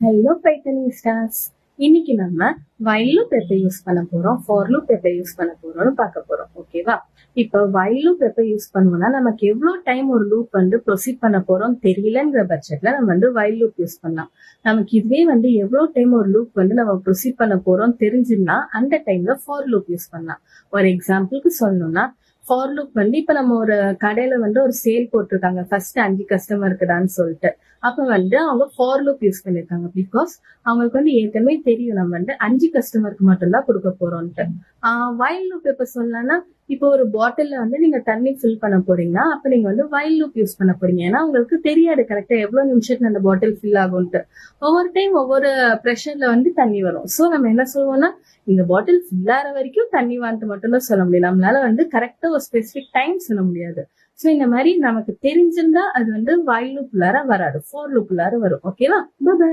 Hello பைத்தனிஸ்டாஸ். இன்னைக்கு நம்ம while loop எப்ப யூஸ் பண்ண போறோம், for loop எப்ப யூஸ் பண்ண போறோம்னு பார்க்க போறோம். ஓகேவா? இப்போ while loop எப்ப யூஸ் பண்ணுவோம்னா, நமக்கு எவ்வளவு டைம் ஒரு லூப் ப்ரொசீட் பண்ண போறோம் தெரியலங்கிற பட்சத்துல நம்ம while loop யூஸ் பண்ணலாம். நமக்கு இதுவே எவ்வளவு டைம் ஒரு லூப் நம்ம ப்ரொசீட் பண்ண போறோம் தெரிஞ்சுன்னா அந்த டைம்ல for loop யூஸ் பண்ணலாம். ஒரு எக்ஸாம்பிளுக்கு சொல்லணும்னா, ஃபார் லூப் இப்ப நம்ம ஒரு கடையில ஒரு சேல் போட்டிருக்காங்க, ஃபர்ஸ்ட் 5 கஸ்டமர் இருக்குதான்னு சொல்லிட்டு. அப்ப அவங்க ஃபார் லூப் யூஸ் பண்ணிருக்காங்க. பிகாஸ் அவங்களுக்கு ஏற்கனவே தெரியும் நம்ம 5 கஸ்டமருக்கு மட்டும்தான் கொடுக்க போறோம்ட்டு. வைல் லூப் எப்ப சொல்லலாம்னா, இப்போ ஒரு பாட்டில்ல நீங்க தண்ணி ஃபில் பண்ண போறீங்கன்னா அப்ப நீங்க வைல் லூப் யூஸ் பண்ண போறீங்க. ஏன்னா உங்களுக்கு தெரியாது கரெக்டா எவ்வளவு நிமிஷத்துல அந்த பாட்டில் ஃபில் ஆகும்ட்டு. ஒவ்வொரு டைம் ஒவ்வொரு ப்ரெஷர்ல தண்ணி வரும். சோ நம்ம என்ன சொல்லுவோம்னா, இந்த பாட்டில் ஃபில் ஆற வரைக்கும் தண்ணி வான்ட்டு மட்டும் தான் சொல்ல முடியும். நம்மளால கரெக்டா ஒரு ஸ்பெசிபிக் டைம் சொல்ல முடியாது. சோ இந்த மாதிரி நமக்கு தெரிஞ்சிருந்தா அது வைல் லூப் வராது, ஃபார் லூப் வரும். ஓகேவா? பை.